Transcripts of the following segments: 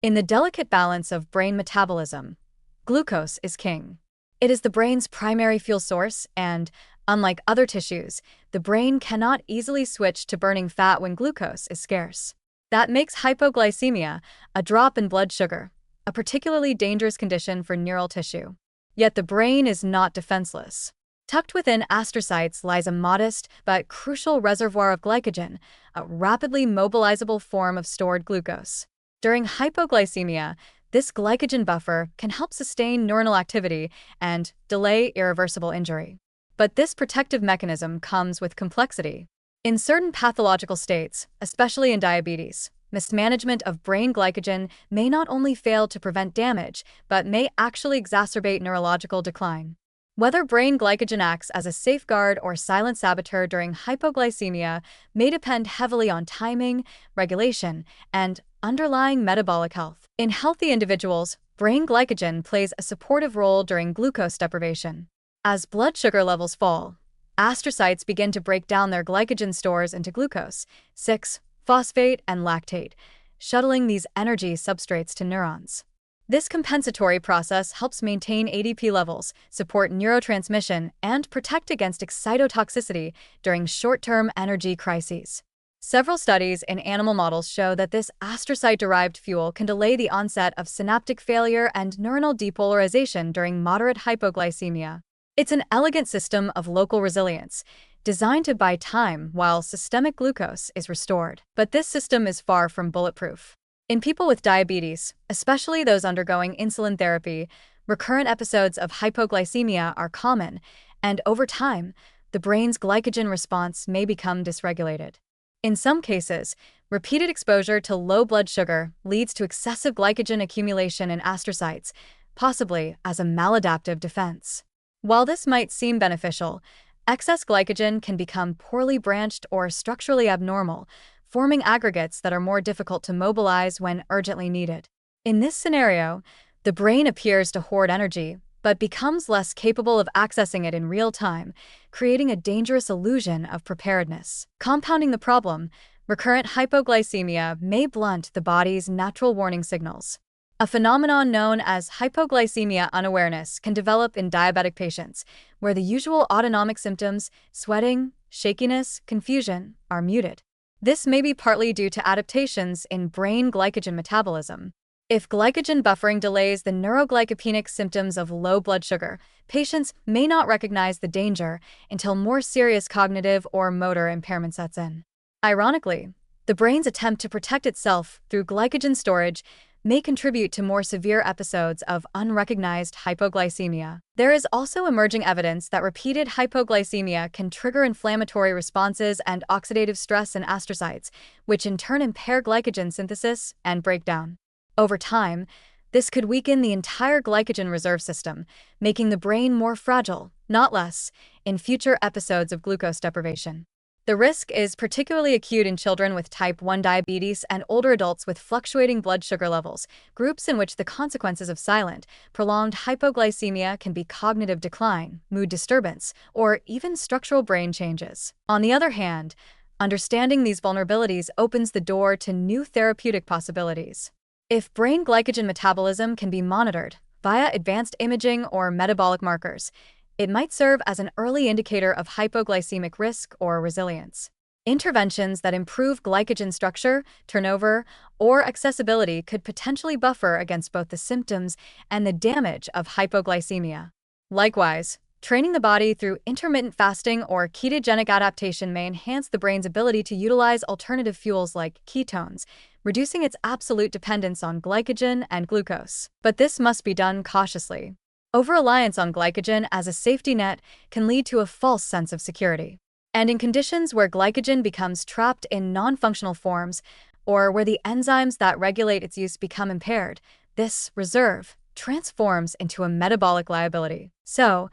In the delicate balance of brain metabolism, glucose is king. It is the brain's primary fuel source, and, unlike other tissues, the brain cannot easily switch to burning fat when glucose is scarce. That makes hypoglycemia, a drop in blood sugar, a particularly dangerous condition for neural tissue. Yet the brain is not defenseless. Tucked within astrocytes lies a modest but crucial reservoir of glycogen, a rapidly mobilizable form of stored glucose. During hypoglycemia, this glycogen buffer can help sustain neuronal activity and delay irreversible injury. But this protective mechanism comes with complexity. In certain pathological states, especially in diabetes, mismanagement of brain glycogen may not only fail to prevent damage, but may actually exacerbate neurological decline. Whether brain glycogen acts as a safeguard or silent saboteur during hypoglycemia may depend heavily on timing, regulation, and underlying metabolic health. In healthy individuals, brain glycogen plays a supportive role during glucose deprivation. As blood sugar levels fall, astrocytes begin to break down their glycogen stores into glucose, 6-phosphate, and lactate, shuttling these energy substrates to neurons. This compensatory process helps maintain ADP levels, support neurotransmission, and protect against excitotoxicity during short-term energy crises. Several studies in animal models show that this astrocyte-derived fuel can delay the onset of synaptic failure and neuronal depolarization during moderate hypoglycemia. It's an elegant system of local resilience, designed to buy time while systemic glucose is restored. But this system is far from bulletproof. In people with diabetes, especially those undergoing insulin therapy, recurrent episodes of hypoglycemia are common, and over time, the brain's glycogen response may become dysregulated. In some cases, repeated exposure to low blood sugar leads to excessive glycogen accumulation in astrocytes, possibly as a maladaptive defense. While this might seem beneficial, excess glycogen can become poorly branched or structurally abnormal, forming aggregates that are more difficult to mobilize when urgently needed. In this scenario, the brain appears to hoard energy, but becomes less capable of accessing it in real time, creating a dangerous illusion of preparedness. Compounding the problem, recurrent hypoglycemia may blunt the body's natural warning signals. A phenomenon known as hypoglycemia unawareness can develop in diabetic patients, where the usual autonomic symptoms, sweating, shakiness, confusion, are muted. This may be partly due to adaptations in brain glycogen metabolism. If glycogen buffering delays the neuroglycopenic symptoms of low blood sugar, patients may not recognize the danger until more serious cognitive or motor impairment sets in. Ironically, the brain's attempt to protect itself through glycogen storage may contribute to more severe episodes of unrecognized hypoglycemia. There is also emerging evidence that repeated hypoglycemia can trigger inflammatory responses and oxidative stress in astrocytes, which in turn impair glycogen synthesis and breakdown. Over time, this could weaken the entire glycogen reserve system, making the brain more fragile, not less, in future episodes of glucose deprivation. The risk is particularly acute in children with type 1 diabetes and older adults with fluctuating blood sugar levels, groups in which the consequences of silent, prolonged hypoglycemia can be cognitive decline, mood disturbance, or even structural brain changes. On the other hand, understanding these vulnerabilities opens the door to new therapeutic possibilities. If brain glycogen metabolism can be monitored via advanced imaging or metabolic markers, it might serve as an early indicator of hypoglycemic risk or resilience. Interventions that improve glycogen structure, turnover, or accessibility could potentially buffer against both the symptoms and the damage of hypoglycemia. Likewise, training the body through intermittent fasting or ketogenic adaptation may enhance the brain's ability to utilize alternative fuels like ketones, reducing its absolute dependence on glycogen and glucose. But this must be done cautiously. Over-reliance on glycogen as a safety net can lead to a false sense of security. And in conditions where glycogen becomes trapped in non-functional forms, or where the enzymes that regulate its use become impaired, this reserve transforms into a metabolic liability. So,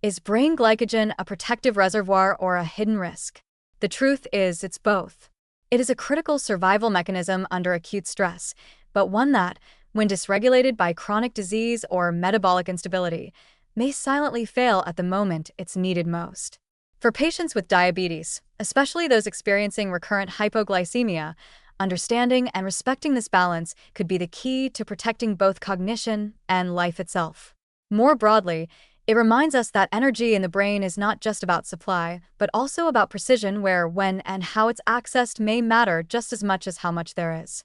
is brain glycogen a protective reservoir or a hidden risk? The truth is, it's both. It is a critical survival mechanism under acute stress, but one that, when dysregulated by chronic disease or metabolic instability, may silently fail at the moment it's needed most. For patients with diabetes, especially those experiencing recurrent hypoglycemia, Understanding and respecting this balance could be the key to protecting both cognition and life itself. More broadly, it reminds us that energy in the brain is not just about supply, but also about precision, where, when, and how it's accessed may matter just as much as how much there is.